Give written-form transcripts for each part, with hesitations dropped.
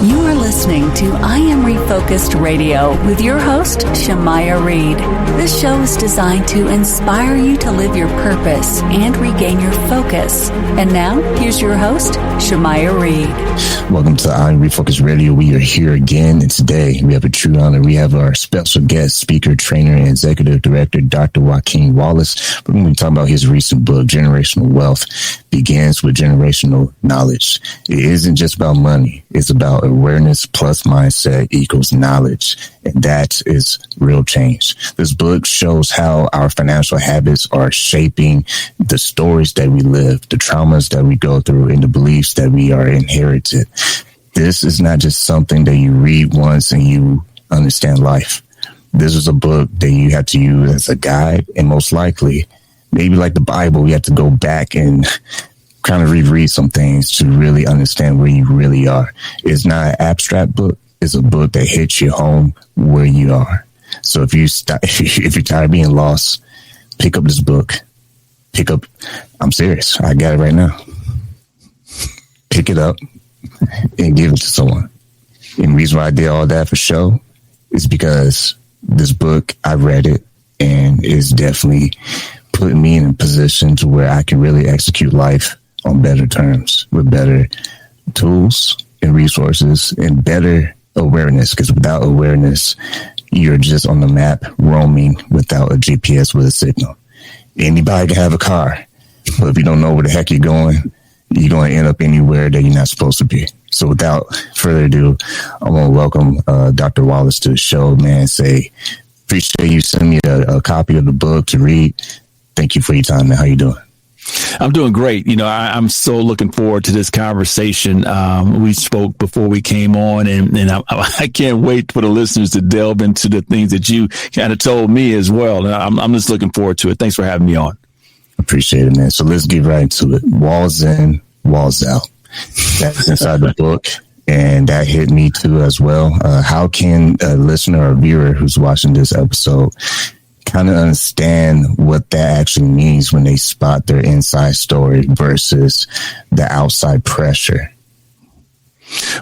You are listening to I Am Refocused Radio with your host, Shamaya Reed. This show is designed to inspire you to live your purpose and regain your focus. And now, here's your host, Shamaya Reed. Welcome to I Am Refocused Radio. We are here again, and today we have a true honor. We have our special guest, speaker, trainer, and executive director, Dr. Joaquin Wallace. We're going to be talking about his recent book, Generational Wealth Begins with Generational Knowledge. It isn't just about money. It's about awareness plus mindset equals knowledge. And that is real change. This book shows how our financial habits are shaping the stories that we live, the traumas that we go through, and the beliefs that we are inherited. This is not just something that you read once and you understand life. This is a book that you have to use as a guide, and most likely, maybe like the Bible, you have to go back and kind of reread some things to really understand where you really are. It's not an abstract book. It's a book that hits you home where you are. So if you're tired of being lost, pick up this book. I'm serious. I got it right now. Pick it up and give it to someone. And the reason why I did all that for show is because this book, I read it, and it's definitely putting me in a position to where I can really execute life on better terms with better tools and resources and better awareness. Because without awareness, you're just on the map roaming without a GPS with a signal. Anybody can have a car, but if you don't know where the heck you're going to end up anywhere that you're not supposed to be. So without further ado, I want to welcome Dr. Wallace to the show, man. Appreciate you sending me a copy of the book to read. Thank you for your time, man. How you doing? I'm doing great. I'm so looking forward to this conversation. We spoke before we came on, and I can't wait for the listeners to delve into the things that you kind of told me as well. And I'm just looking forward to it. Thanks for having me on. Appreciate it, man. So let's get right into it. Walls in, walls out. That's inside the book, and that hit me too as well. How can a listener or viewer who's watching this episode kind of understand what that actually means when they spot their inside story versus the outside pressure?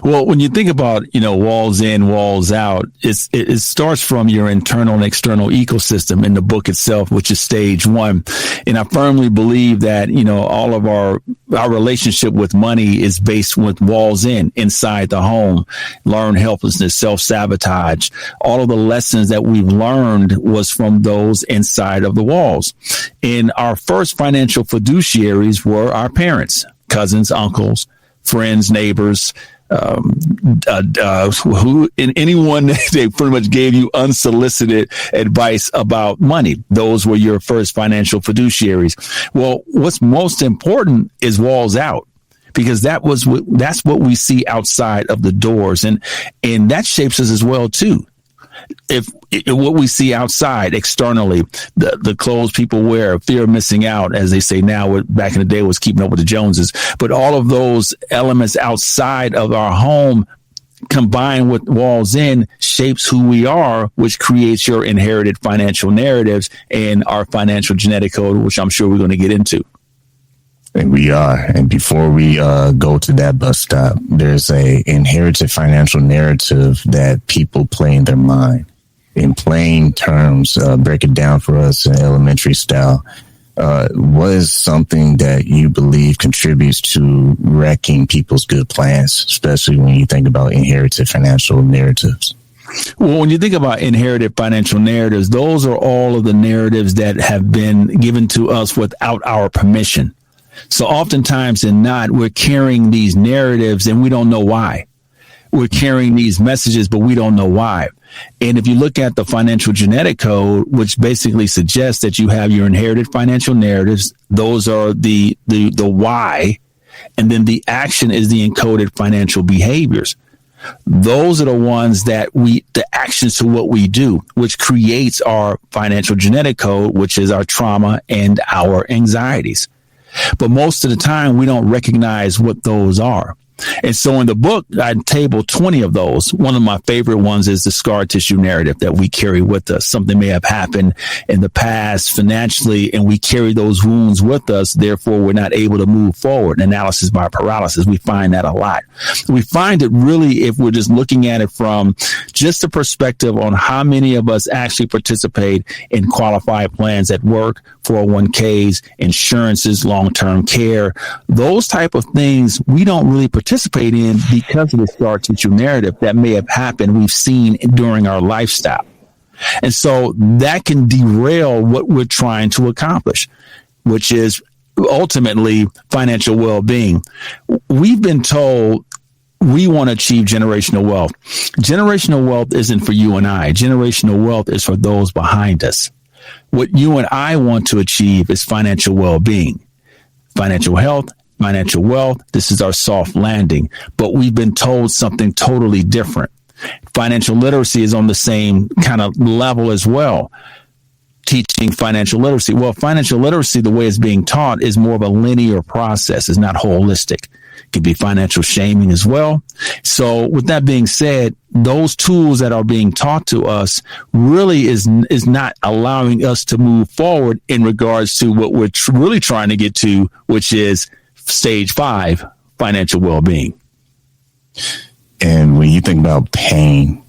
Well, when you think about, walls in, walls out, it starts from your internal and external ecosystem in the book itself, which is stage one. And I firmly believe that, all of our relationship with money is based with walls inside the home, learned helplessness, self-sabotage. All of the lessons that we've learned was from those inside of the walls. And our first financial fiduciaries were our parents, cousins, uncles, friends, neighbors, anyone they pretty much gave you unsolicited advice about money. Those were your first financial fiduciaries. Well, what's most important is walls out, because that's what we see outside of the doors, and that shapes us as well too. If what we see outside externally, the clothes people wear, fear of missing out, as they say now, back in the day was keeping up with the Joneses. But all of those elements outside of our home combined with walls in shapes who we are, which creates your inherited financial narratives and our financial genetic code, which I'm sure we're going to get into. And we are. And before we go to that bus stop, there's a inherited financial narrative that people play in their mind. In plain terms, break it down for us in elementary style. What is something that you believe contributes to wrecking people's good plans, especially when you think about inherited financial narratives? Well, when you think about inherited financial narratives, those are all of the narratives that have been given to us without our permission. So oftentimes and not, we're carrying these narratives and we don't know why. We're carrying these messages, but we don't know why. And if you look at the financial genetic code, which basically suggests that you have your inherited financial narratives, those are the why, and then the action is the encoded financial behaviors. Those are the ones that the actions to what we do, which creates our financial genetic code, which is our trauma and our anxieties. But most of the time, we don't recognize what those are. And so in the book, I table 20 of those. One of my favorite ones is the scar tissue narrative that we carry with us. Something may have happened in the past financially, and we carry those wounds with us. Therefore, we're not able to move forward. Analysis by paralysis. We find that a lot. We find it really if we're just looking at it from just a perspective on how many of us actually participate in qualified plans at work, 401ks, insurances, long-term care, those type of things we don't really participate in because of the scar tissue narrative that may have happened we've seen during our lifestyle. And so that can derail what we're trying to accomplish, which is ultimately financial well-being. We've been told we want to achieve generational wealth. Generational wealth isn't for you and I. Generational wealth is for those behind us. What you and I want to achieve is financial well-being, financial health, financial wealth. This is our soft landing, but we've been told something totally different. Financial literacy is on the same kind of level as well. Teaching financial literacy. Well, financial literacy, the way it's being taught is more of a linear process. It's not holistic. It could be financial shaming as well. So with that being said, those tools that are being taught to us really is not allowing us to move forward in regards to what we're really trying to get to, which is stage 5, financial well-being. And when you think about pain,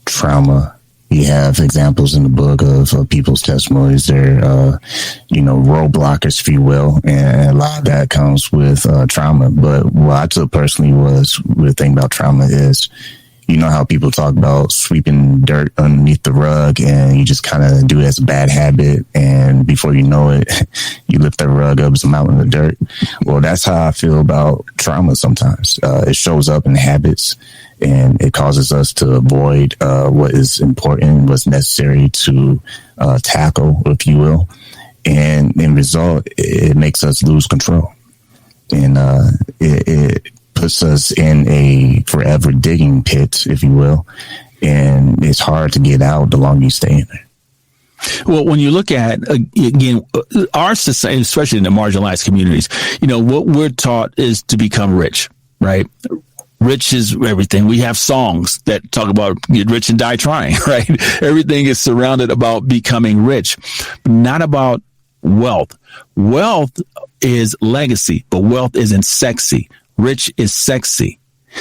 trauma, you have examples in the book of people's testimonies. They're, roadblockers, if you will. And a lot of that comes with trauma. But what I took personally was the thing about trauma is, you know how people talk about sweeping dirt underneath the rug and you just kind of do it as a bad habit. And before you know it, you lift that rug up as a mountain of dirt. Well, that's how I feel about trauma sometimes. It shows up in habits and it causes us to avoid what is important, what's necessary to tackle, if you will. And in result, it makes us lose control. And it puts us in a forever digging pit, if you will, and it's hard to get out the longer you stay in there. Well, when you look at, again, our society, especially in the marginalized communities, what we're taught is to become rich, right? Rich is everything. We have songs that talk about get rich and die trying, right? Everything is surrounded about becoming rich, not about wealth. Wealth is legacy, but wealth isn't sexy. Rich is sexy.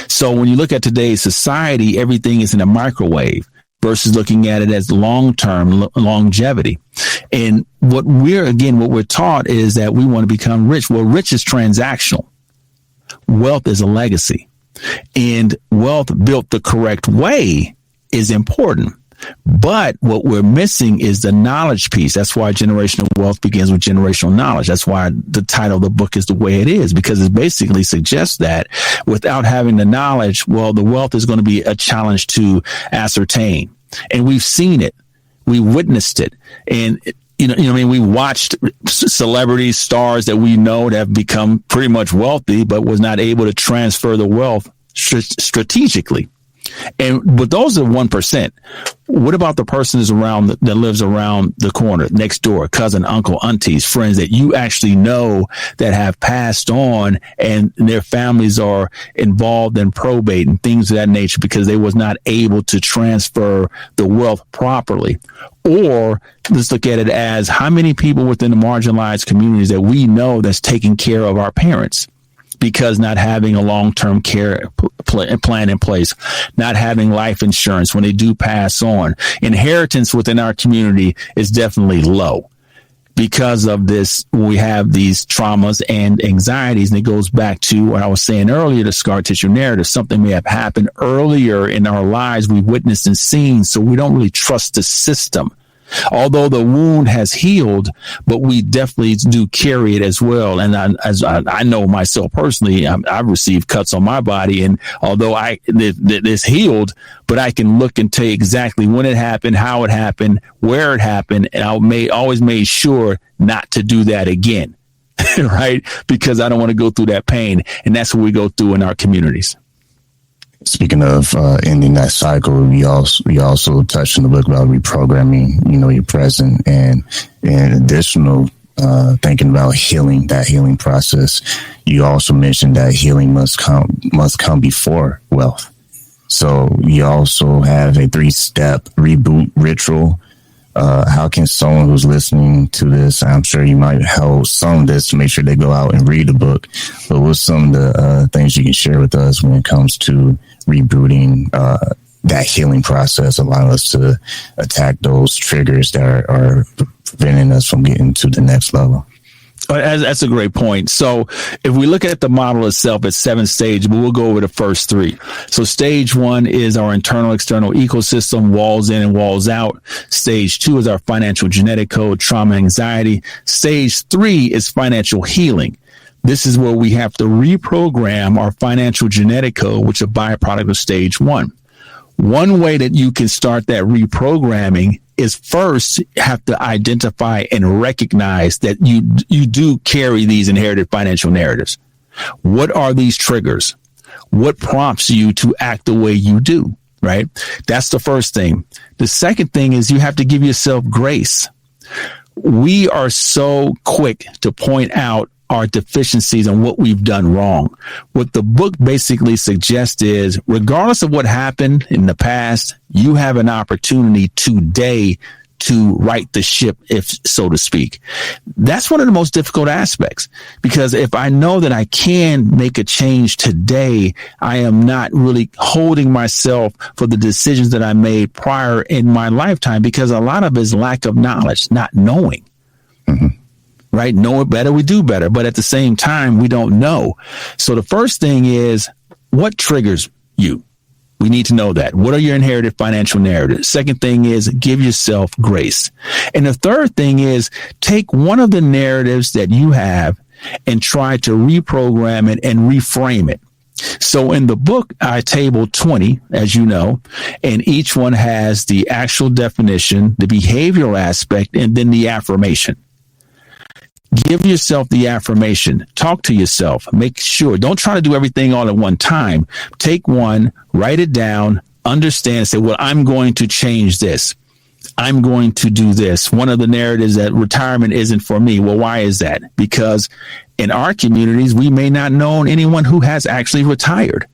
So when you look at today's society, everything is in a microwave versus looking at it as long-term longevity. And what we're taught is that we want to become rich. Well, rich is transactional. Wealth is a legacy. And wealth built the correct way is important. But what we're missing is the knowledge piece. That's why generational wealth begins with generational knowledge. That's why the title of the book is the way it is, because it basically suggests that without having the knowledge, well, the wealth is going to be a challenge to ascertain. And we've seen it. We witnessed it. And we watched celebrities, stars that we know that have become pretty much wealthy, but was not able to transfer the wealth strategically. But those are 1%. What about the person that lives around the corner, next door, cousin, uncle, aunties, friends that you actually know that have passed on and their families are involved in probate and things of that nature because they was not able to transfer the wealth properly? Or let's look at it as how many people within the marginalized communities that we know that's taking care of our parents, because not having a long-term care plan in place, not having life insurance when they do pass on. Inheritance within our community is definitely low. Because of this, we have these traumas and anxieties, and it goes back to what I was saying earlier, the scar tissue narrative. Something may have happened earlier in our lives we witnessed and seen, so we don't really trust the system. Although the wound has healed, but we definitely do carry it as well. And as I know myself personally, I've received cuts on my body. And although it's healed, but I can look and tell you exactly when it happened, how it happened, where it happened. And I always made sure not to do that again, right? Because I don't want to go through that pain. And that's what we go through in our communities. Speaking of ending that cycle, we also touched in the book about reprogramming, your present and additional thinking about that healing process, you also mentioned that healing must come before wealth. So you also have a 3-step reboot ritual. How can someone who's listening to this, I'm sure you might help some of this to make sure they go out and read the book, but what's some of the things you can share with us when it comes to rebooting that healing process, allowing us to attack those triggers that are preventing us from getting to the next level? That's a great point. So if we look at the model itself, it's 7 stages, but we'll go over the first 3. So stage 1 is our internal external ecosystem, walls in and walls out. Stage 2 is our financial genetic code, trauma, anxiety. Stage 3 is financial healing. This is where we have to reprogram our financial genetic code, which is a byproduct of stage 1. One way that you can start that reprogramming is first have to identify and recognize that you do carry these inherited financial narratives. What are these triggers? What prompts you to act the way you do, right? That's the first thing. The second thing is you have to give yourself grace. We are so quick to point out our deficiencies and what we've done wrong. What the book basically suggests is, regardless of what happened in the past, you have an opportunity today to right the ship, if so to speak. That's one of the most difficult aspects, because if I know that I can make a change today, I am not really holding myself for the decisions that I made prior in my lifetime, because a lot of it is lack of knowledge, not knowing. Mm-hmm. Right? Know it better, we do better. But at the same time, we don't know. So the first thing is, what triggers you? We need to know that. What are your inherited financial narratives? Second thing is, give yourself grace. And the third thing is, take one of the narratives that you have and try to reprogram it and reframe it. So in the book, I table 20, as you know, and each one has the actual definition, the behavioral aspect, and then the affirmation. Give yourself the affirmation. Talk to yourself. Make sure. Don't try to do everything all at one time. Take one, write it down, understand, say, well, I'm going to change this. I'm going to do this. One of the narratives that retirement isn't for me. Well, why is that? Because in our communities, we may not know anyone who has actually retired.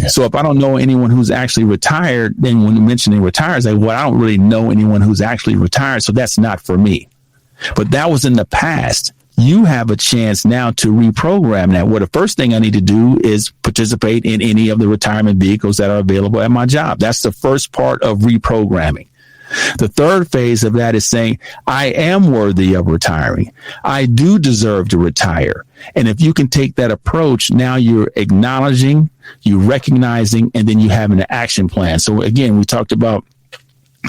Yeah. So if I don't know anyone who's actually retired, then when you mention retired, it's like, well, I don't really know anyone who's actually retired, so that's not for me. But that was in the past. You have a chance now to reprogram that. Well, the first thing I need to do is participate in any of the retirement vehicles that are available at my job. That's the first part of reprogramming. The third phase of that is saying, I am worthy of retiring. I do deserve to retire. And if you can take that approach, now you're acknowledging, you're recognizing, and then you have an action plan. So again, we talked about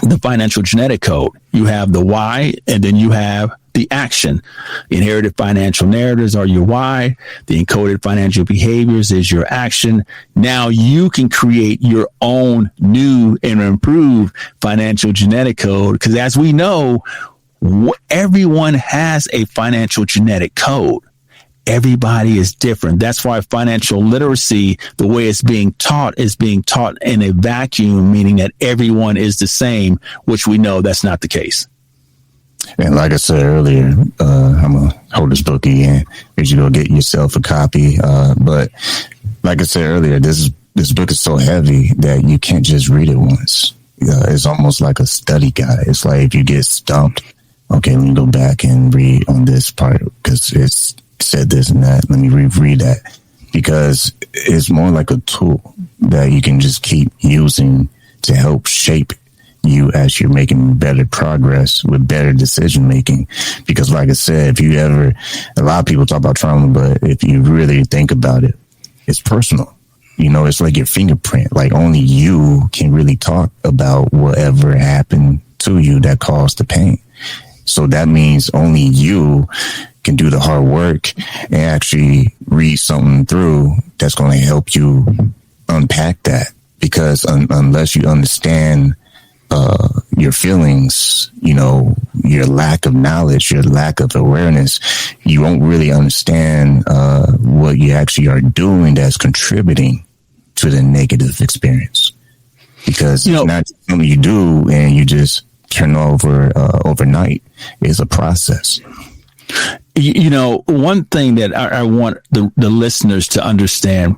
the financial genetic code. You have the why, and then you have the action. Inherited financial narratives are your why. The encoded financial behaviors is your action. Now you can create your own new and improved financial genetic code, because as we know, everyone has a financial genetic code. Everybody is different. That's why financial literacy, the way it's being taught in a vacuum, meaning that everyone is the same, which we know that's not the case. And like I said earlier, I'm going to hold this book again. You should go get yourself a copy. But like I said earlier, this book is so heavy that you can't just read it once. It's almost like a study guide. It's like if you get stumped, okay, let me go back and read on this part because it's said this and that. Let me reread that, because it's more like a tool that you can just keep using to help shape you as you're making better progress with better decision making. Because like I said, a lot of people talk about trauma, but if you really think about it, it's personal. You know, it's like your fingerprint. Like only you can really talk about whatever happened to you that caused the pain. So that means only you can do the hard work and actually read something through that's going to help you unpack that. Because unless you understand your feelings, you know, your lack of knowledge, your lack of awareness, you won't really understand what you actually are doing that's contributing to the negative experience. Because it's not something you do and you just turn over overnight. It's a process. One thing that I want the listeners to understand,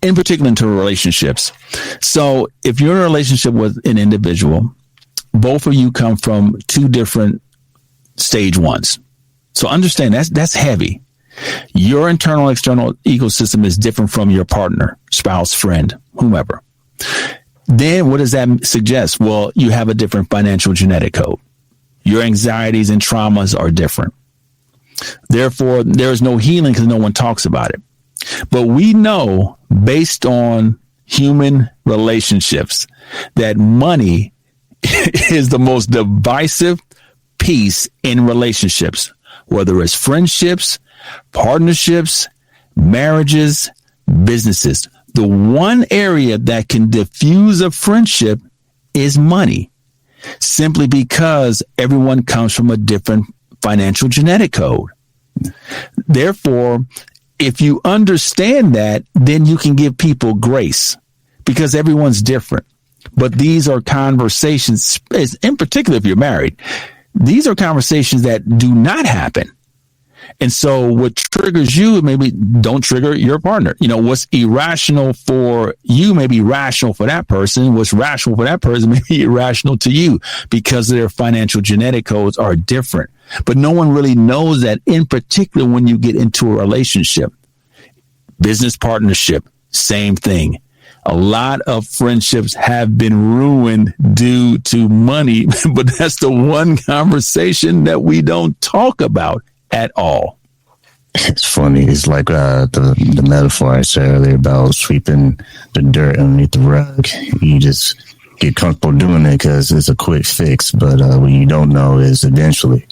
in particular into relationships. So if you're in a relationship with an individual, both of you come from two different stage ones. So understand that's heavy. Your internal, external ecosystem is different from your partner, spouse, friend, whomever. Then what does that suggest? Well, you have a different financial genetic code. Your anxieties and traumas are different. Therefore, there is no healing because no one talks about it. But we know, based on human relationships, that money is the most divisive piece in relationships, whether it's friendships, partnerships, marriages, businesses. The one area that can diffuse a friendship is money, simply because everyone comes from a different financial genetic code. Therefore, if you understand that, then you can give people grace because everyone's different. But these are conversations, in particular, if you're married, these are conversations that do not happen. And so what triggers you maybe don't trigger your partner. What's irrational for you may be rational for that person. What's rational for that person may be irrational to you because their financial genetic codes are different. But no one really knows that, in particular, when you get into a relationship. Business partnership, same thing. A lot of friendships have been ruined due to money, but that's the one conversation that we don't talk about at all. It's funny. It's like the metaphor I said earlier about sweeping the dirt underneath the rug. You just get comfortable doing it because it's a quick fix. But what you don't know is eventually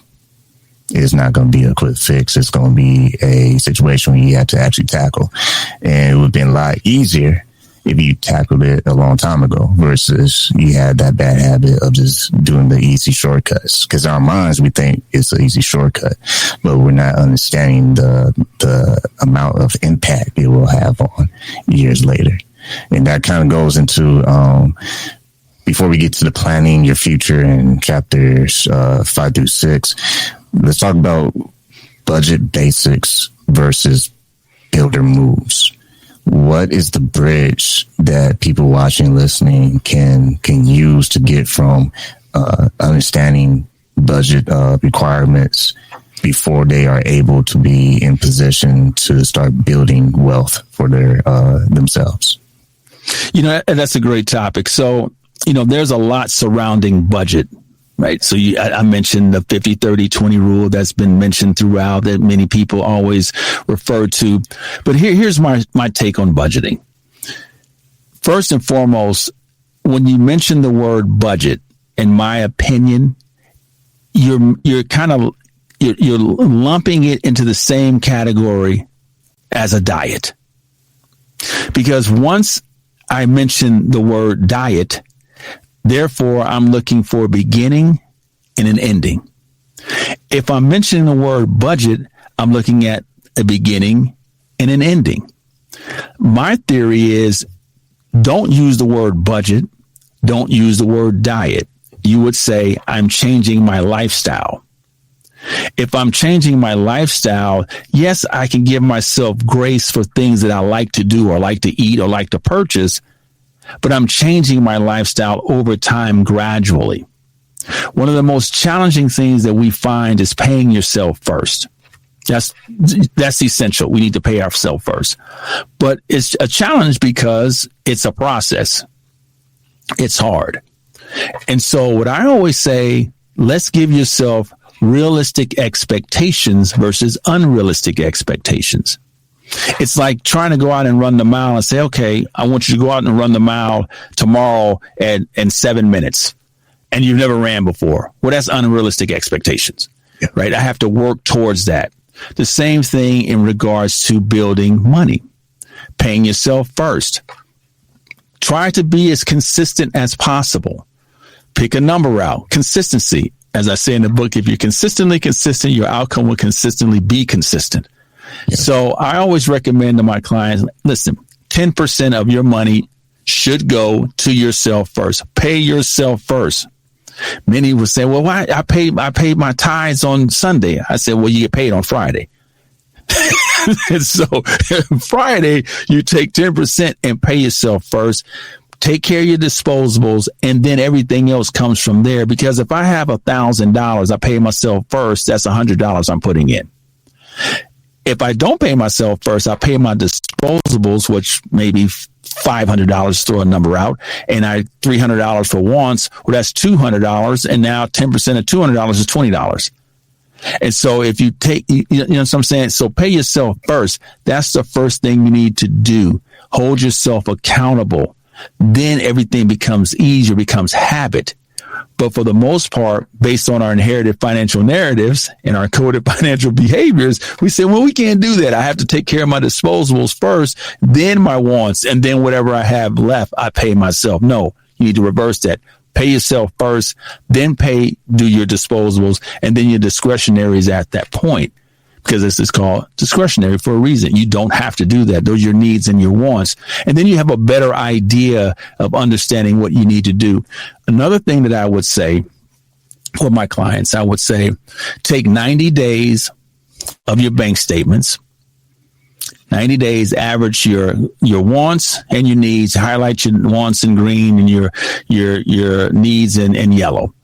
it's not going to be a quick fix. It's going to be a situation where you have to actually tackle. And it would have been a lot easier if you tackled it a long time ago versus you had that bad habit of just doing the easy shortcuts. Because in our minds, we think it's an easy shortcut, but we're not understanding the amount of impact it will have on years later. And that kind of goes into, before we get to the planning your future in chapters 5 through 6, let's talk about budget basics versus builder moves. What is the bridge that people watching and listening can use to get from understanding budget requirements before they are able to be in position to start building wealth for their themselves? That's a great topic. So, there's a lot surrounding budget. Right. So I mentioned the 50-30-20 rule that's been mentioned throughout that many people always refer to. But here's my take on budgeting. First and foremost, when you mention the word budget, in my opinion, you're lumping it into the same category as a diet. Because once I mention the word diet, therefore, I'm looking for a beginning and an ending. If I'm mentioning the word budget, I'm looking at a beginning and an ending. My theory is don't use the word budget. Don't use the word diet. You would say, I'm changing my lifestyle. If I'm changing my lifestyle, yes, I can give myself grace for things that I like to do or like to eat or like to purchase, but I'm changing my lifestyle over time gradually. One of the most challenging things that we find is paying yourself first. That's essential. We need to pay ourselves first. But it's a challenge because it's a process. It's hard. And so what I always say, let's give yourself realistic expectations versus unrealistic expectations. It's like trying to go out and run the mile and say, okay, I want you to go out and run the mile tomorrow in 7 minutes. And you've never ran before. Well, that's unrealistic expectations, right? I have to work towards that. The same thing in regards to building money, paying yourself first. Try to be as consistent as possible. Pick a number out. Consistency. As I say in the book, if you're consistently consistent, your outcome will consistently be consistent. Yeah. So I always recommend to my clients, listen, 10% of your money should go to yourself first. Pay yourself first. Many would say, well, why I paid my tithes on Sunday. I said, well, you get paid on Friday. And so Friday, you take 10% and pay yourself first. Take care of your disposables, and then everything else comes from there. Because if I have $1,000, I pay myself first, that's $100 I'm putting in. If I don't pay myself first, I pay my disposables, which maybe $500, throw a number out, and I $300 for wants. Well, that's $200, and now 10% of $200 is $20. And so if you take, you know what I'm saying? So pay yourself first. That's the first thing you need to do. Hold yourself accountable. Then everything becomes easier, becomes habit. But for the most part, based on our inherited financial narratives and our coded financial behaviors, we say, well, we can't do that. I have to take care of my disposables first, then my wants, and then whatever I have left, I pay myself. No, you need to reverse that. Pay yourself first, then do your disposables, and then your discretionaries at that point. Because this is called discretionary for a reason. You don't have to do that. Those are your needs and your wants. And then you have a better idea of understanding what you need to do. Another thing that I would say for my clients, I would say take 90 days of your bank statements. 90 days, average your wants and your needs, highlight your wants in green and your needs in yellow.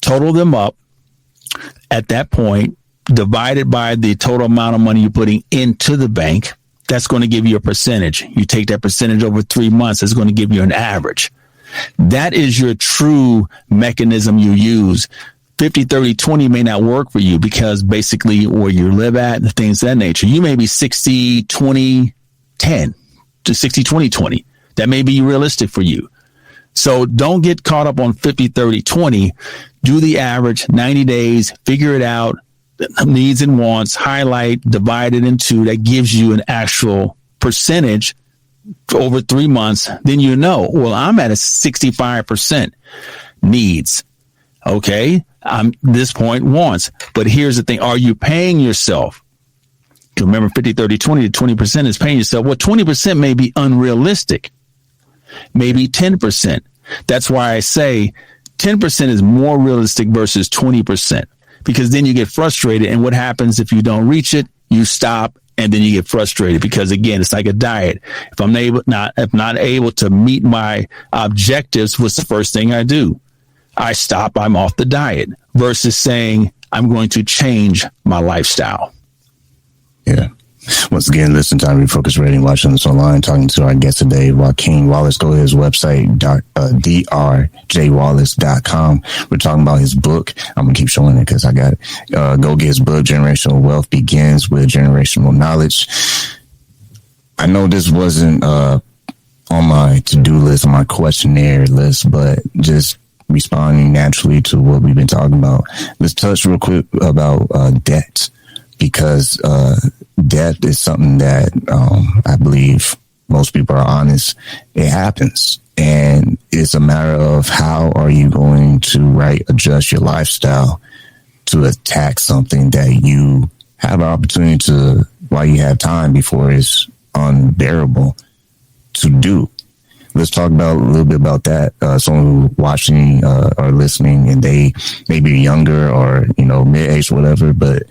Total them up at that point, divided by the total amount of money you're putting into the bank. That's going to give you a percentage. You take that percentage over 3 months, it's going to give you an average. That is your true mechanism you use. 50, 30, 20 may not work for you because basically where you live at and things of that nature. You may be 60, 20, 10 to 60, 20, 20. That may be realistic for you. So don't get caught up on 50, 30, 20. Do the average, 90 days, figure it out. Needs and wants, highlight, divide it in two. That gives you an actual percentage for over 3 months. Then you know, well, I'm at a 65% needs. Okay. I'm this point wants. But here's the thing. Are you paying yourself? Remember 50, 30, 20 to 20% is paying yourself. Well, 20% may be unrealistic. Maybe 10%. That's why I say 10% is more realistic versus 20%. Because then you get frustrated. And what happens if you don't reach it? You stop and then you get frustrated because, again, it's like a diet. If I'm not able to meet my objectives, what's the first thing I do? I stop. I'm off the diet versus saying I'm going to change my lifestyle. Yeah. Once again, listen to Refocus Radio, watching us online, talking to our guest today, Joaquin Wallace. Go to his website, drjwallace.com. We're talking about his book. I'm going to keep showing it because I got it. Go get his book, Generational Wealth Begins with Generational Knowledge. I know this wasn't on my to-do list, on my questionnaire list, but just responding naturally to what we've been talking about. Let's touch real quick about debt. Because debt is something that I believe most people are honest. It happens. And it's a matter of how are you going to adjust your lifestyle to attack something that you have an opportunity to, while you have time before it's unbearable to do. Let's talk about a little bit about that. Someone who's watching or listening and they may be younger or, mid-age, whatever, but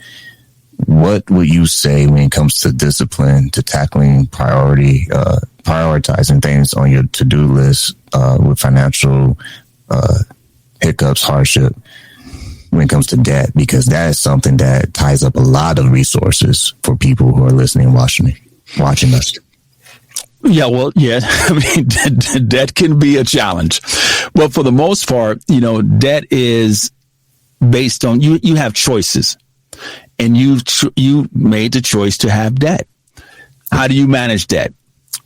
what would you say when it comes to discipline, to tackling prioritizing things on your to-do list with financial hiccups, hardship, when it comes to debt? Because that is something that ties up a lot of resources for people who are listening and watching us. Yeah, well, yeah. I mean, debt can be a challenge. But for the most part, debt is based on you have choices. And you made the choice to have debt. How do you manage debt?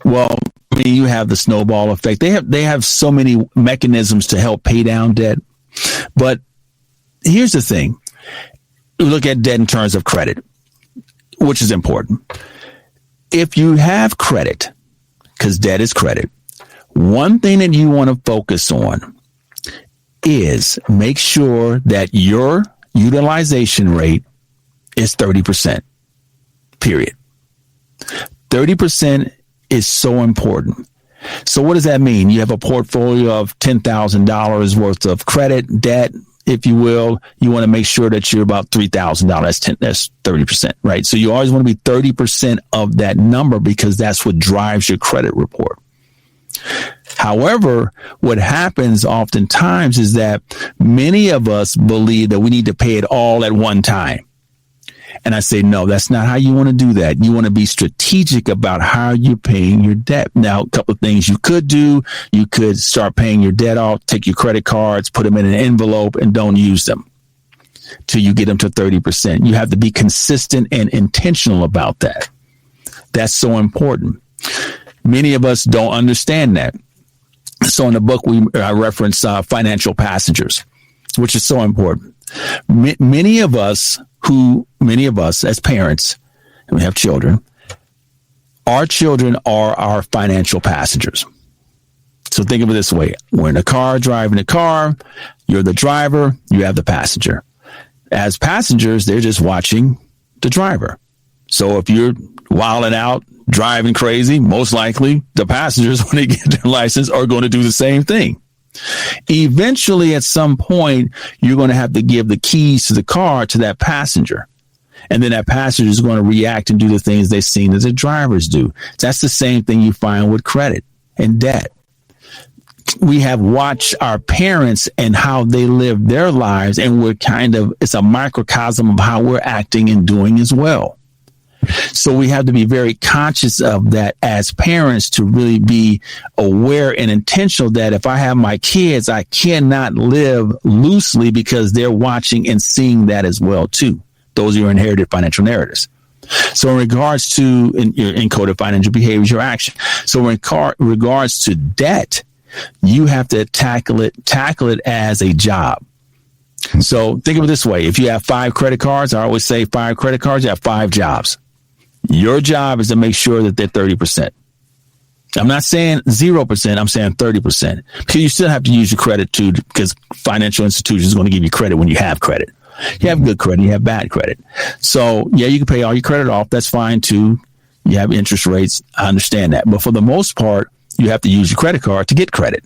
Well, you have the snowball effect. They have so many mechanisms to help pay down debt. But here's the thing. Look at debt in terms of credit, which is important. If you have credit, because debt is credit, one thing that you want to focus on is make sure that your utilization rate is 30%, period. 30% is so important. So what does that mean? You have a portfolio of $10,000 worth of credit, debt, if you will. You want to make sure that you're about $3,000. That's 30%, right? So you always want to be 30% of that number because that's what drives your credit report. However, what happens oftentimes is that many of us believe that we need to pay it all at one time. And I say, no, that's not how you want to do that. You want to be strategic about how you're paying your debt. Now, a couple of things you could do. You could start paying your debt off, take your credit cards, put them in an envelope, and don't use them till you get them to 30%. You have to be consistent and intentional about that. That's so important. Many of us don't understand that. So in the book, I reference financial passengers, which is so important. Many of us as parents, and we have children, our children are our financial passengers. So think of it this way. We're in a car, driving the car. You're the driver. You have the passenger. As passengers, they're just watching the driver. So if you're wilding out, driving crazy, most likely the passengers, when they get their license, are going to do the same thing. Eventually, at some point, you're going to have to give the keys to the car to that passenger. And then that passenger is going to react and do the things they've seen that the drivers do. That's the same thing you find with credit and debt. We have watched our parents and how they live their lives, and it's a microcosm of how we're acting and doing as well. So we have to be very conscious of that as parents, to really be aware and intentional that if I have my kids, I cannot live loosely because they're watching and seeing that as well too. Those are your inherited financial narratives. So in regards to your encoded financial behaviors, your action. So in regards to debt, you have to tackle it as a job. So think of it this way. If you have 5 credit cards, I always say 5 credit cards, you have 5 jobs. Your job is to make sure that they're 30%. I'm not saying 0%. I'm saying 30%. Because you still have to use your credit too, because financial institutions are going to give you credit when you have credit. You have good credit, you have bad credit. So yeah, you can pay all your credit off. That's fine too. You have interest rates. I understand that. But for the most part, you have to use your credit card to get credit.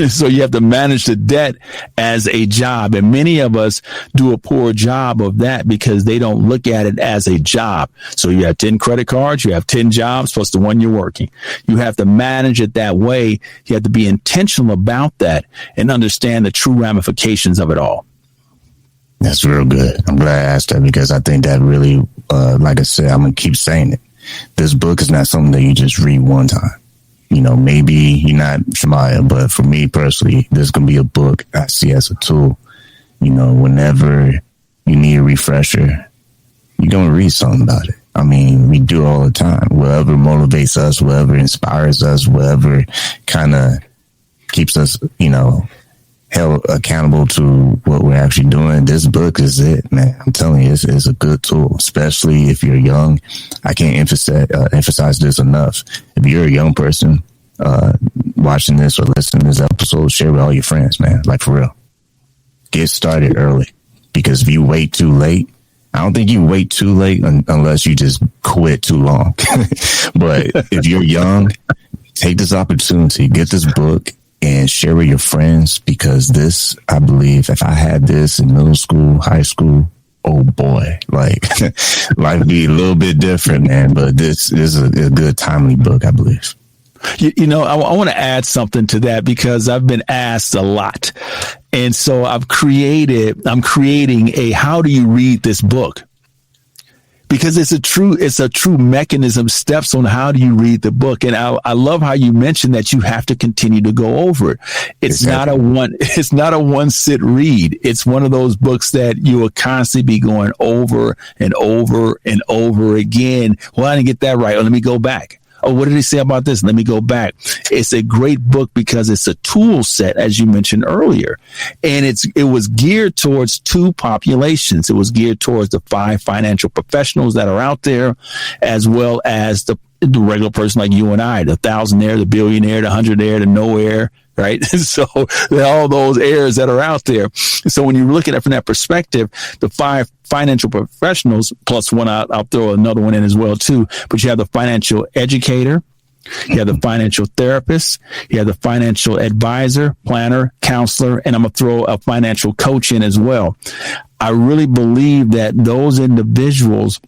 So you have to manage the debt as a job. And many of us do a poor job of that because they don't look at it as a job. So you have 10 credit cards, you have 10 jobs plus the one you're working. You have to manage it that way. You have to be intentional about that and understand the true ramifications of it all. That's real good. I'm glad I asked that because I think that really, like I said, I'm going to keep saying it. This book is not something that you just read one time. You know, maybe you're not Shemaiah, but for me personally, this can be a book I see as a tool. You know, whenever you need a refresher, you're going to read something about it. I mean, we do all the time. Whatever motivates us, whatever inspires us, whatever kind of keeps us, you know, held accountable to what we're actually doing. This book is it, man. I'm telling you, it's a good tool, especially if you're young. I can't emphasize this enough. If you're a young person watching this or listening to this episode, share with all your friends, man. Like, for real. Get started early, because if you wait too late, I don't think you wait too late unless you just quit too long. But if you're young, take this opportunity, get this book, and share with your friends, because this, I believe, if I had this in middle school, high school, oh boy, like life would be a little bit different, man. But this is a good, timely book, I believe. You know, I want to add something to that because I've been asked a lot. And so I'm creating a how do you read this book? Because it's a true mechanism, steps on how do you read the book. And I love how you mentioned that you have to continue to go over it. It's not a one sit read. It's one of those books that you will constantly be going over and over and over again. Well, I didn't get that right. Oh, let me go back. Oh, what did he say about this? Let me go back. It's a great book because it's a tool set, as you mentioned earlier. And it was geared towards 2 populations. It was geared towards the 5 financial professionals that are out there, as well as the regular person like you and I, the thousandaire, the billionaire, the hundredaire, the nowhere, right? So all those heirs that are out there. So when you look at it from that perspective, the 5 financial professionals plus one, I'll throw another one in as well too. But you have the financial educator, You have the financial therapist, you have the financial advisor, planner, counselor, and I'm going to throw a financial coach in as well. I really believe that those individuals,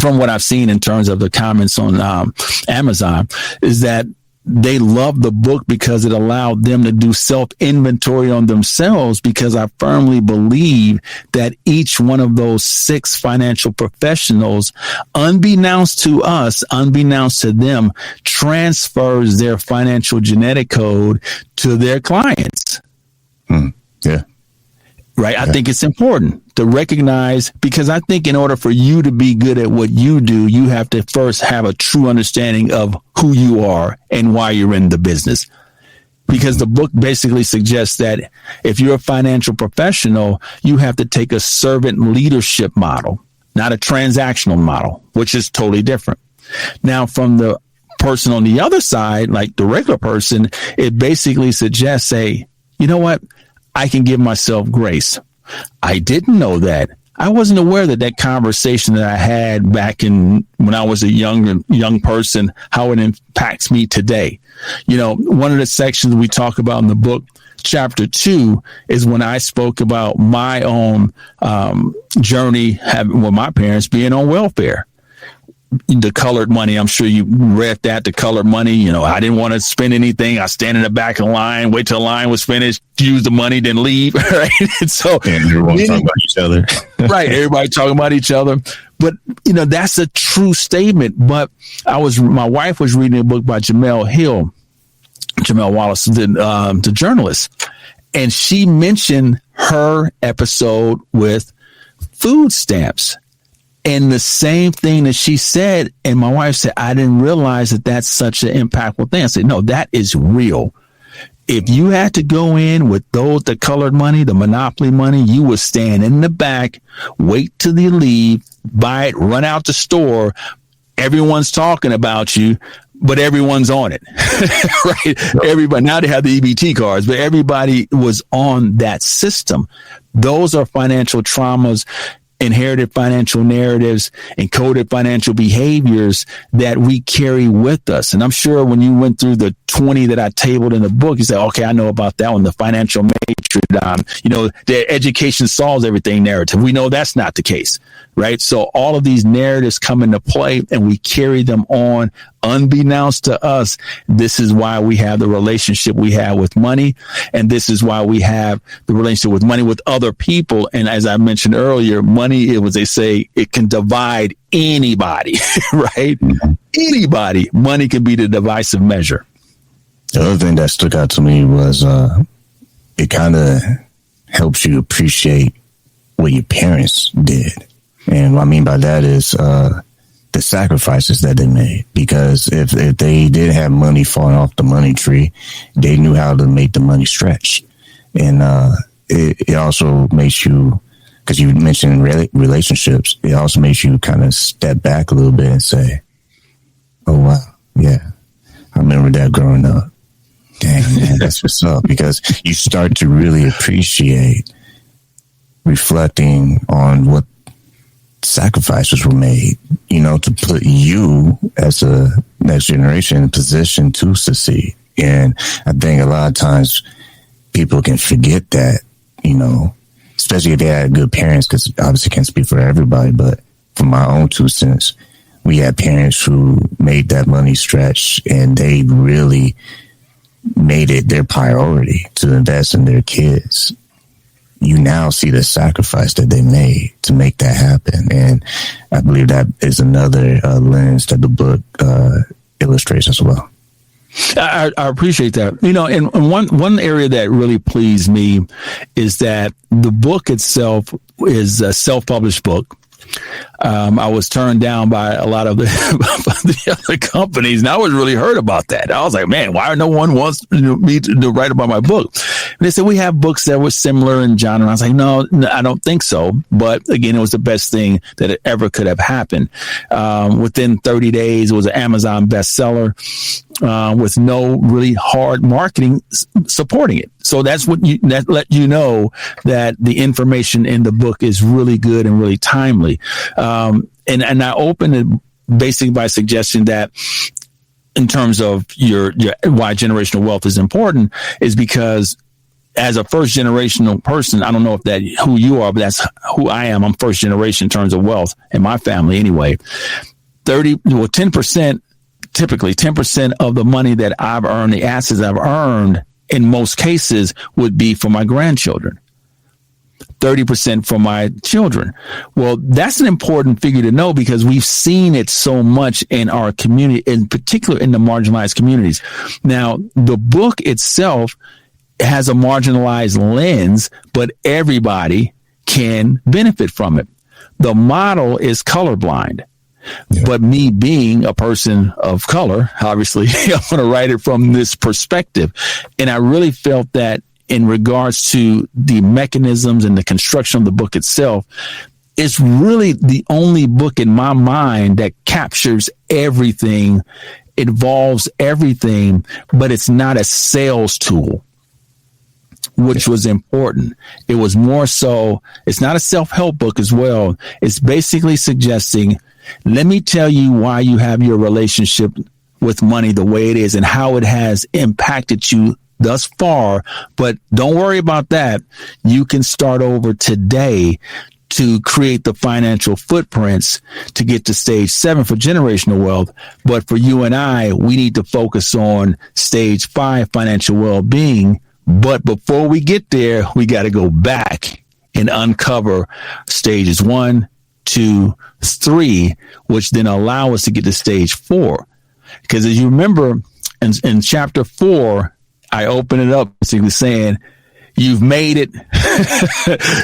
from what I've seen in terms of the comments on Amazon, is that they love the book because it allowed them to do self-inventory on themselves, because I firmly believe that each one of those 6 financial professionals, unbeknownst to us, unbeknownst to them, transfers their financial genetic code to their clients. Yeah. Right. I think it's important to recognize, because I think in order for you to be good at what you do, you have to first have a true understanding of who you are and why you're in the business. Because the book basically suggests that if you're a financial professional, you have to take a servant leadership model, not a transactional model, which is totally different. Now, from the person on the other side, like the regular person, it basically suggests, hey, you know what? I can give myself grace. I didn't know that. I wasn't aware that conversation that I had back in when I was a young person, how it impacts me today. You know, one of the sections we talk about in the book, chapter 2, is when I spoke about my own journey with my parents being on welfare. The colored money, I'm sure you read that, the colored money, you know, I didn't want to spend anything. I stand in the back of the line, wait till the line was finished, use the money, then leave. Right. And so everyone talking about each other. Right. Everybody talking about each other. But, you know, that's a true statement. But my wife was reading a book by Jamel Wallace, the journalist, and she mentioned her episode with food stamps. And the same thing that she said, and my wife said, I didn't realize that that's such an impactful thing. I said, no, that is real. If you had to go in with the colored money, the monopoly money, you would stand in the back, wait till they leave, buy it, run out the store. Everyone's talking about you, but everyone's on it. Right? Everybody, now they have the EBT cards, but everybody was on that system. Those are financial traumas, inherited financial narratives, encoded financial behaviors that we carry with us. And I'm sure when you went through the 20 that I tabled in the book, you said, okay, I know about that one, the financial matrix, the education solves everything narrative. We know that's not the case, right? So all of these narratives come into play and we carry them on unbeknownst to us. This is why we have the relationship we have with money. And this is why we have the relationship with money with other people. And as I mentioned earlier, money, they say it can divide anybody, right? Mm-hmm. Anybody. Money can be the divisive measure. The other thing that stuck out to me was it kind of helps you appreciate what your parents did. And what I mean by that is the sacrifices that they made. Because if they didn't have money falling off the money tree, they knew how to make the money stretch. And it also makes you, because you mentioned relationships, it also makes you kind of step back a little bit and say, oh, wow, yeah, I remember that growing up. Dang, man, that's what's up. Because you start to really appreciate reflecting on what sacrifices were made, to put you as a next generation in position to succeed. And I think a lot of times people can forget that, especially if they had good parents, because obviously can't speak for everybody, but from my own 2 cents, we had parents who made that money stretch and they really made it their priority to invest in their kids. You now see the sacrifice that they made to make that happen. And I believe that is another lens that the book illustrates as well. I appreciate that. And one area that really pleased me is that the book itself is a self-published book. I was turned down by a lot of the other companies, and I was really hurt about that. I was like, man, why no one wants me to write about my book? And they said, we have books that were similar in genre. I was like, no, I don't think so. But again, it was the best thing that it ever could have happened. Within 30 days, it was an Amazon bestseller with no really hard marketing supporting it. So that let you know that the information in the book is really good and really timely. And I opened it basically by suggesting that in terms of your why generational wealth is important is because as a first generational person, I don't know if that who you are, but that's who I am. I'm first generation in terms of wealth in my family anyway. 10%, typically 10% of the money that I've earned, the assets I've earned in most cases would be for my grandchildren. 30% for my children. Well, that's an important figure to know because we've seen it so much in our community, in particular in the marginalized communities. Now, the book itself has a marginalized lens, but everybody can benefit from it. The model is colorblind. Yeah. But me being a person of color, obviously, I want to write it from this perspective. And I really felt that in regards to the mechanisms and the construction of the book itself, it's really the only book in my mind that captures everything, involves everything, but it's not a sales tool, which was important. It was more so, it's not a self-help book as well. It's basically suggesting, let me tell you why you have your relationship with money the way it is and how it has impacted you thus far, but don't worry about that. You can start over today to create the financial footprints to get to stage 7 for generational wealth. But for you and I, we need to focus on stage 5 financial well-being. But before we get there, we got to go back and uncover stages 1, 2, 3, which then allow us to get to stage 4. Because as you remember in chapter 4, I open it up basically saying, you've made it.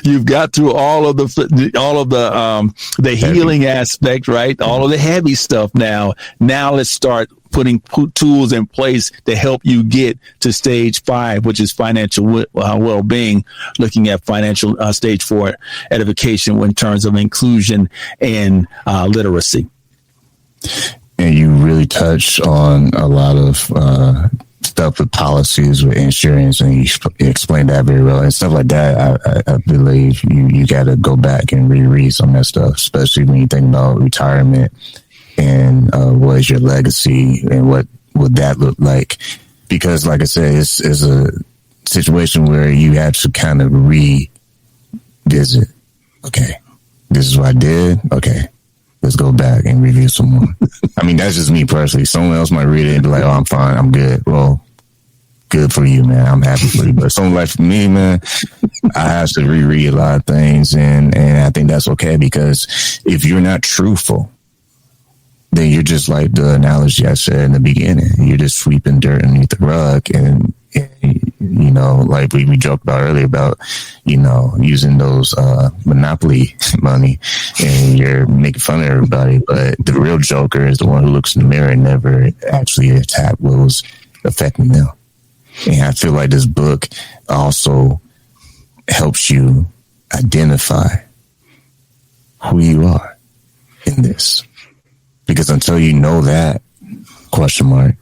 You've got through all of the healing aspect, right? All of the heavy stuff now. Now let's start putting tools in place to help you get to stage 5, which is financial well-being, looking at financial stage 4 edification in terms of inclusion and literacy. And you really touch on a lot of stuff with policies, with insurance, and you explained that very well and stuff like that. I believe you got to go back and reread some of that stuff, especially when you think about retirement and what is your legacy and what would that look like? Because, like I said, it's a situation where you have to kind of revisit. Okay, this is what I did. Okay, let's go back and review some more. I mean, that's just me personally. Someone else might read it and be like, oh, I'm fine, I'm good. Well, good for you, man. I'm happy for you. But someone like for me, man, I have to reread a lot of things. And I think that's okay, because if you're not truthful, then you're just like the analogy I said in the beginning. You're just sweeping dirt underneath the rug. And you know, like we joked about earlier about, you know, using those monopoly money, and you're making fun of everybody. But the real joker is the one who looks in the mirror and never actually attacked what was affecting them. And I feel like this book also helps you identify who you are in this. Because until you know that, and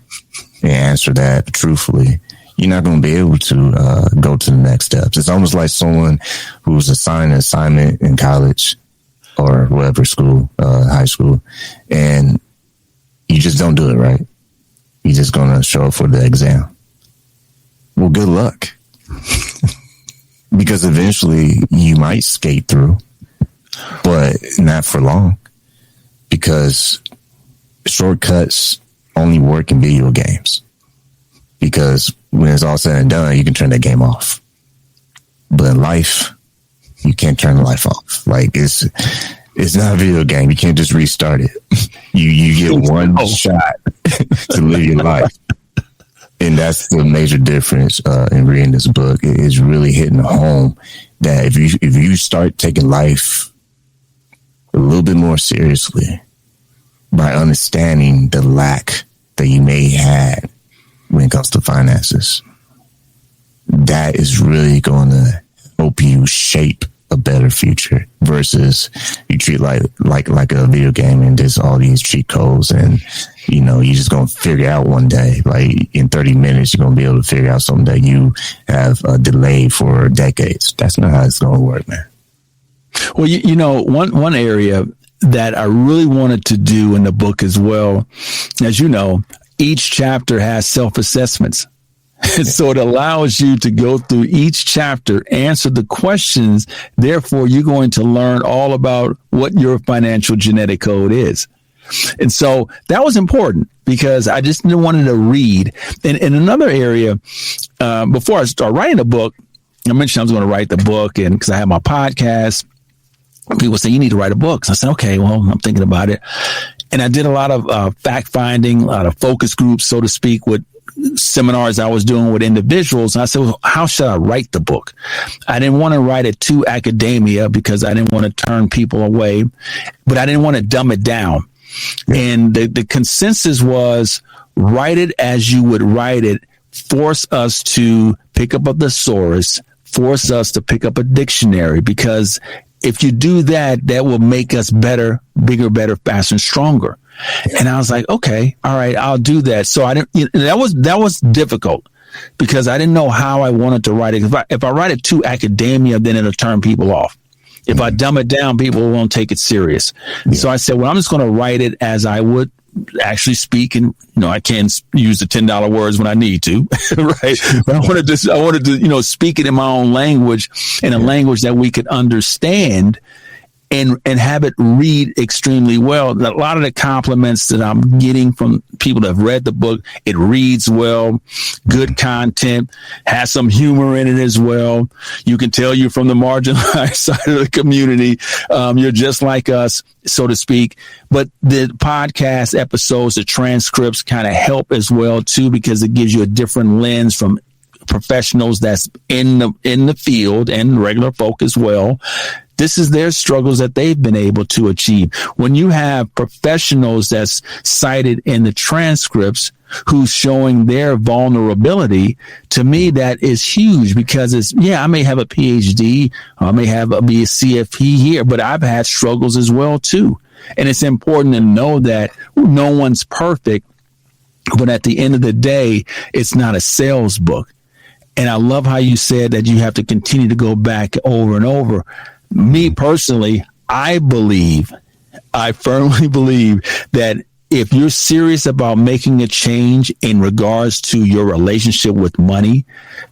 answer that truthfully, you're not going to be able to go to the next steps. It's almost like someone who's assigned an assignment in college or whatever school, high school, and you just don't do it right. You're just going to show up for the exam. Well, good luck. Because eventually you might skate through, but not for long. Because shortcuts only work in video games. Because when it's all said and done, you can turn that game off. But in life, you can't turn the life off. Like it's not a video game. You can't just restart it. You get one shot to live your life. And that's the major difference in reading this book. It's really hitting home that if you start taking life a little bit more seriously by understanding the lack that you may have when it comes to finances, that is really going to help you shape a better future versus you treat like a video game and there's all these cheat codes and, you know, you're just going to figure out one day, like in 30 minutes, you're going to be able to figure out something that you have delayed for decades. That's not how it's going to work, man. Well, you know, one area that I really wanted to do in the book as well, as you know, each chapter has self-assessments. So it allows you to go through each chapter, answer the questions. Therefore, you're going to learn all about what your financial genetic code is. And so that was important because I just wanted to read. And in another area, before I start writing a book, I mentioned I was going to write the book, and because I have my podcast, people say, you need to write a book. So I said, okay, well, I'm thinking about it. And I did a lot of fact finding, a lot of focus groups, so to speak, with seminars I was doing with individuals. And I said, well, how should I write the book? I didn't want to write it to academia because I didn't want to turn people away, but I didn't want to dumb it down. And the consensus was, write it as you would write it. Force us to pick up a thesaurus, force us to pick up a dictionary, because if you do that, that will make us better, bigger, better, faster, and stronger. And I was like, okay, all right, I'll do that. So that was difficult because I didn't know how I wanted to write it. If I write it to academia, then it'll turn people off. If I dumb it down, people won't take it serious. Yeah. So I said, well, I'm just going to write it as I would actually speak. And, I can use the $10 words when I need to, right? But I wanted to, speak it in my own language, in a language that we could understand and have it read extremely well. A lot of the compliments that I'm getting from people that have read the book, it reads well, good content, has some humor in it as well. You can tell you're from the marginalized side of the community. You're just like us, so to speak. But the podcast episodes, the transcripts kind of help as well too, because it gives you a different lens from professionals that's in the field and regular folk as well. This is their struggles that they've been able to achieve. When you have professionals that's cited in the transcripts who's showing their vulnerability, to me, that is huge because I may have a PhD, or I may be a CFP here, but I've had struggles as well too. And it's important to know that no one's perfect, but at the end of the day, it's not a sales book. And I love how you said that you have to continue to go back over and over. Me personally, I firmly believe that if you're serious about making a change in regards to your relationship with money,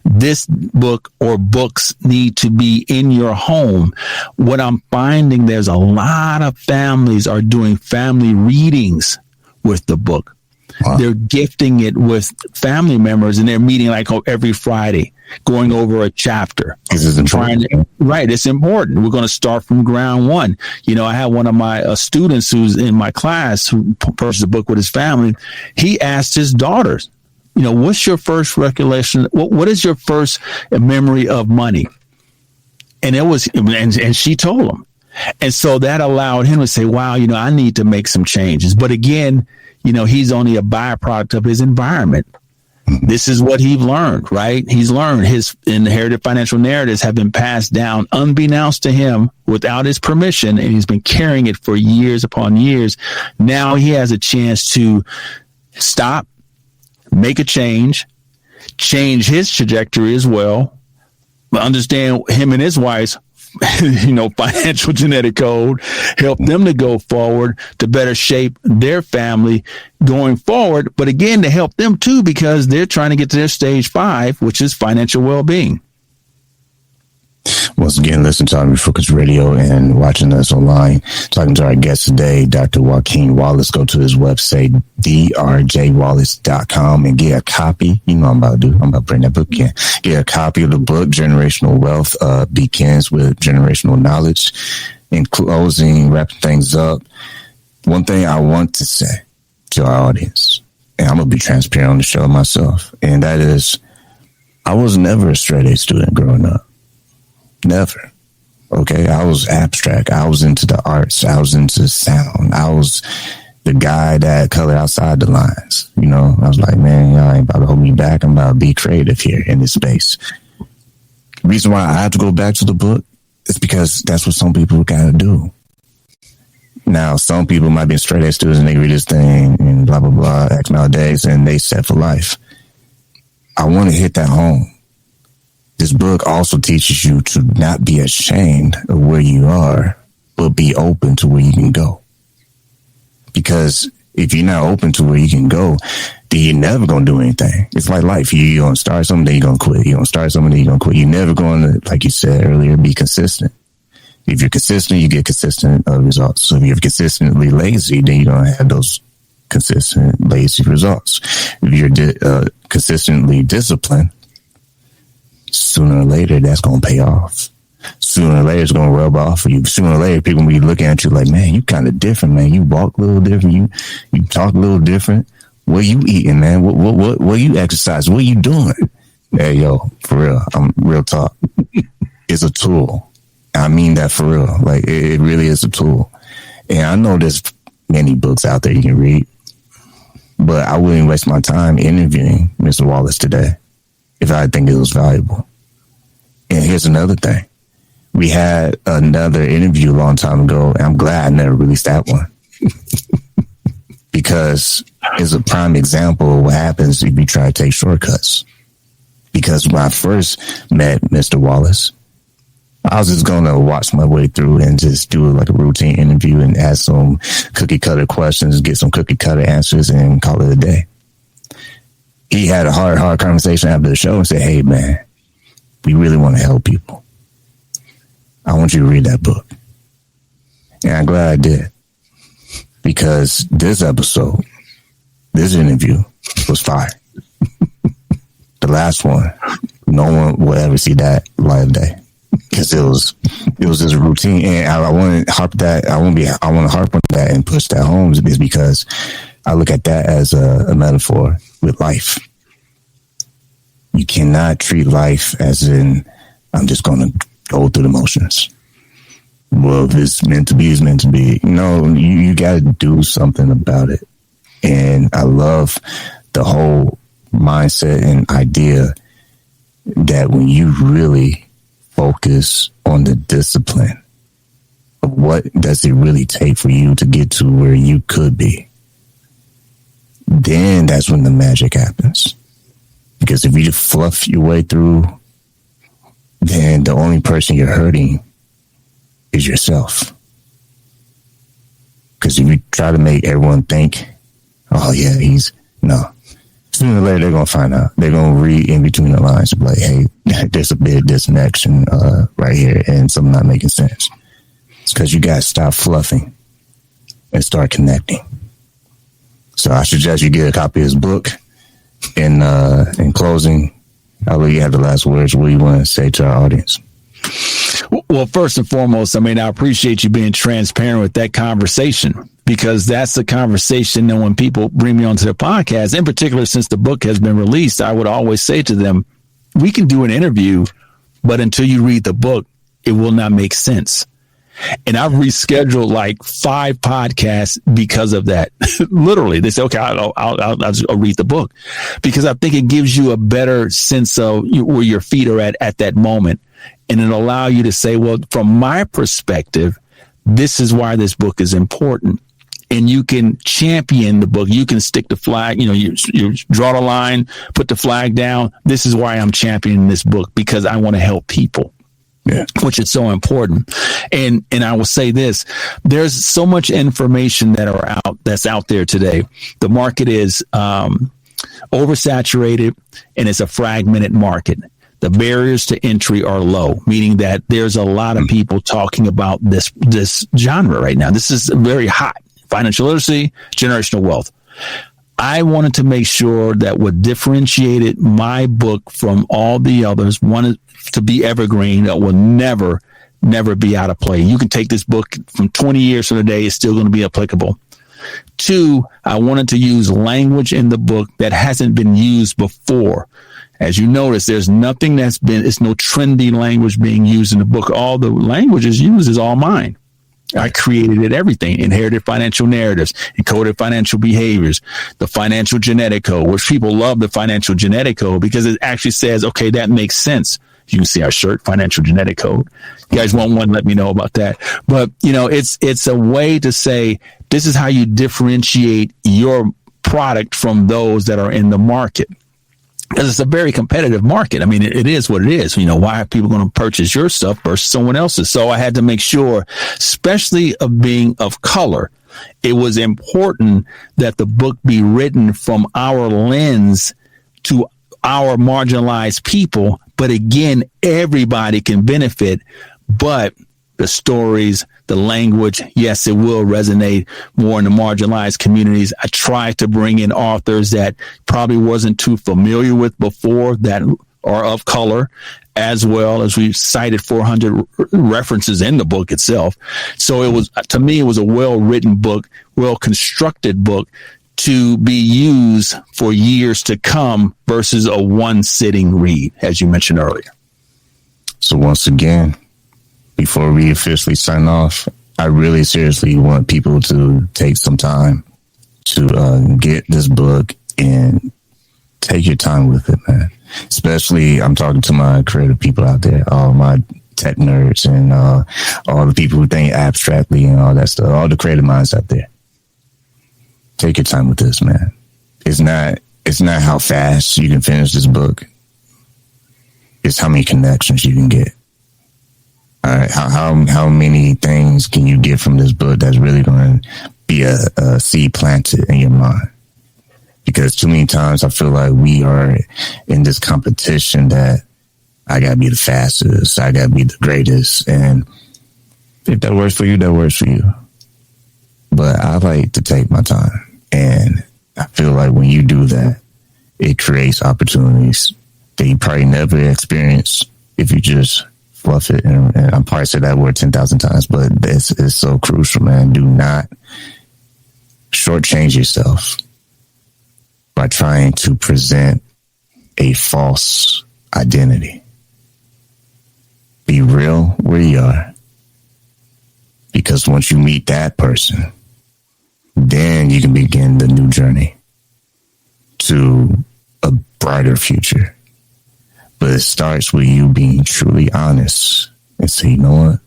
this book or books need to be in your home. What I'm finding, there's a lot of families are doing family readings with the book. Wow. They're gifting it with family members, and they're meeting like every Friday, going over a chapter. This is important. Right, it's important. We're going to start from ground one. I have one of my students who's in my class who purchased a book with his family. He asked his daughters, what's your first recollection? What is your first memory of money? And and she told him. And so that allowed him to say, wow, I need to make some changes. But again, he's only a byproduct of his environment. This is what he learned, right? He's learned his inherited financial narratives have been passed down unbeknownst to him without his permission. And he's been carrying it for years upon years. Now he has a chance to stop, make a change his trajectory as well, understand him and his wife's financial genetic code, help them to go forward to better shape their family going forward. But again, to help them too, because they're trying to get to their stage 5, which is financial well-being. Once again, listen to Refocus Radio and watching us online. Talking to our guest today, Dr. Joaquin Wallace. Go to his website, drjwallace.com, and get a copy. I'm about to bring that book in. Get a copy of the book, Generational Wealth Begins with Generational Knowledge. In closing, wrapping things up, one thing I want to say to our audience, and I'm going to be transparent on the show myself, and that is, I was never a straight A student growing up. Never. Okay. I was abstract. I was into the arts. I was into sound. I was the guy that colored outside the lines. I was like, man, y'all ain't about to hold me back. I'm about to be creative here in this space. The reason why I have to go back to the book is because that's what some people got to do. Now, some people might be straight A students and they read this thing and blah, blah, blah, X amount of days, and they set for life. I want to hit that home. This book also teaches you to not be ashamed of where you are, but be open to where you can go. Because if you're not open to where you can go, then you're never going to do anything. It's like life. You're going to start something, then you're going to quit. You're going to start something, then you're going to quit. You're never going to, like you said earlier, be consistent. If you're consistent, you get consistent results. So if you're consistently lazy, then you're going to have those consistent lazy results. If you're consistently disciplined, sooner or later, that's going to pay off. Sooner or later, it's going to rub off for you. Sooner or later, people will be looking at you like, man, you kind of different, man. You walk a little different. You talk a little different. What you eating, man? What you exercise? What you doing? Hey, yo, for real. I'm real talk. It's a tool. I mean that for real. Like, it really is a tool. And I know there's many books out there you can read, but I wouldn't waste my time interviewing Mr. Wallace today if I think it was valuable. And here's another thing. We had another interview a long time ago, and I'm glad I never released that one. Because it's a prime example of what happens if you try to take shortcuts. Because when I first met Mr. Wallace, I was just going to watch my way through and just do like a routine interview and ask some cookie cutter questions, get some cookie cutter answers, and call it a day. He had a hard conversation after the show and said, hey, man, we really want to help people. I want you to read that book. And I'm glad I did. Because this episode, this interview was fire. The last one, no one will ever see that live day. Because it was just routine. And I want to harp on that and push that home, is because I look at that as a metaphor with life. You cannot treat life as in, I'm just going to go through the motions. Well, if it's meant to be, it's meant to be. No, you got to do something about it. And I love the whole mindset and idea that when you really focus on the discipline of what does it really take for you to get to where you could be, then that's when the magic happens. Because if you just fluff your way through, then the only person you're hurting is yourself. Because if you try to make everyone think, oh yeah, no. Sooner or later, they're going to find out. They're going to read in between the lines and be like, hey, there's a big disconnection right here and something not making sense. It's because you got to stop fluffing and start connecting. So I suggest you get a copy of his book. And in closing, I'll let you have the last words. What do you want to say to our audience? Well, first and foremost, I appreciate you being transparent with that conversation, because that's the conversation. And when people bring me onto their podcast, in particular, since the book has been released, I would always say to them, we can do an interview, but until you read the book, it will not make sense. And I've rescheduled like 5 podcasts because of that. Literally, they say, okay, I'll read the book, because I think it gives you a better sense of where your feet are at that moment. And it'll allow you to say, well, from my perspective, this is why this book is important. And you can champion the book. You can stick the flag, you draw the line, put the flag down. This is why I'm championing this book, because I want to help people. Yeah. Which is so important. And I will say this, there's so much information that's out there today. The market is oversaturated, and it's a fragmented market. The barriers to entry are low, meaning that there's a lot of people talking about this genre right now. This is very hot. Financial literacy, generational wealth. I wanted to make sure that what differentiated my book from all the others, one is to be evergreen, that will never be out of play. You can take this book from 20 years from today, it's still going to be applicable. 2, I wanted to use language in the book that hasn't been used before. As you notice, there's nothing it's no trendy language being used in the book. All the language is used is all mine. I created it, everything, inherited financial narratives, encoded financial behaviors, the financial genetic code, which people love the financial genetic code because it actually says, okay, that makes sense. You can see our shirt, financial genetic code. You guys want one? Let me know about that. But, it's a way to say, this is how you differentiate your product from those that are in the market. because it's a very competitive market. I mean, it is what it is. You know, why are people going to purchase your stuff versus someone else's? So I had to make sure, especially of being of color, it was important that the book be written from our lens to our marginalized people. But again, everybody can benefit, but the stories, the language, yes, it will resonate more in the marginalized communities. I tried to bring in authors that probably wasn't too familiar with before that are of color, as well as we cited 400 references in the book itself. So it was, to me, it was a well-written book, well-constructed book to be used for years to come versus a one-sitting read, as you mentioned earlier. So once again, before we officially sign off, I really seriously want people to take some time to get this book and take your time with it, man. Especially, I'm talking to my creative people out there, all my tech nerds and all the people who think abstractly and all that stuff, all the creative minds out there. Take your time with this, man. It's not how fast you can finish this book. It's how many connections you can get. All right, how many things can you get from this book that's really going to be a seed planted in your mind? Because too many times I feel like we are in this competition that I got to be the fastest, I got to be the greatest. And if that works for you, that works for you. But I like to take my time. And I feel like when you do that, it creates opportunities that you probably never experience if you just fluff it. And I'm probably said that word 10,000 times, but it's so crucial, man. Do not shortchange yourself by trying to present a false identity. Be real where you are. Because once you meet that person, then you can begin the new journey to a brighter future. But it starts with you being truly honest and say, you know what?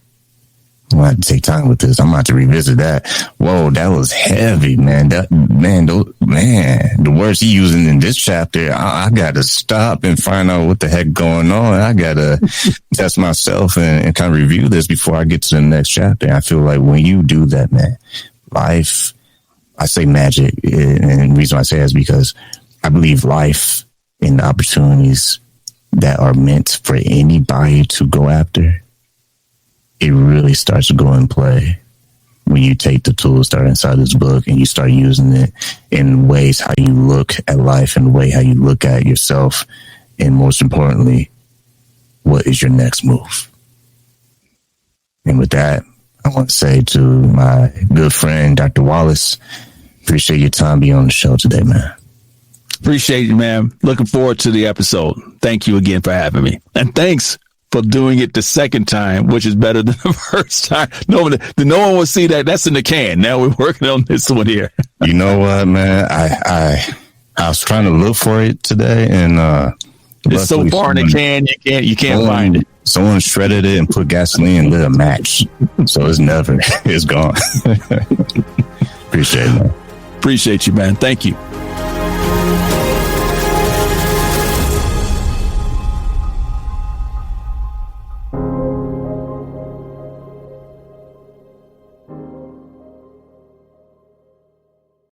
I'm going to have to take time with this. I'm going to have to revisit that. Whoa, that was heavy, man. The words he's using in this chapter, I got to stop and find out what the heck going on. I got to test myself and kind of review this before I get to the next chapter. And I feel like when you do that, man, life, I say magic. And the reason I say that is because I believe life and the opportunities that are meant for anybody to go after, it really starts to go in play when you take the tools that are inside this book and you start using it in ways how you look at life and the way how you look at yourself. And most importantly, what is your next move? And with that, I want to say to my good friend, Dr. Wallace, appreciate your time being on the show today, man. Appreciate it, man. Looking forward to the episode. Thank you again for having me. And thanks for doing it the second time, which is better than the first time. No one will see that. That's in the can. Now we're working on this one here. You know what, man? I was trying to look for it today, and it's so far in the can, you can't find it. Someone shredded it and put gasoline and lit a match, so it's gone. Appreciate it, man. Appreciate you, man. Thank you.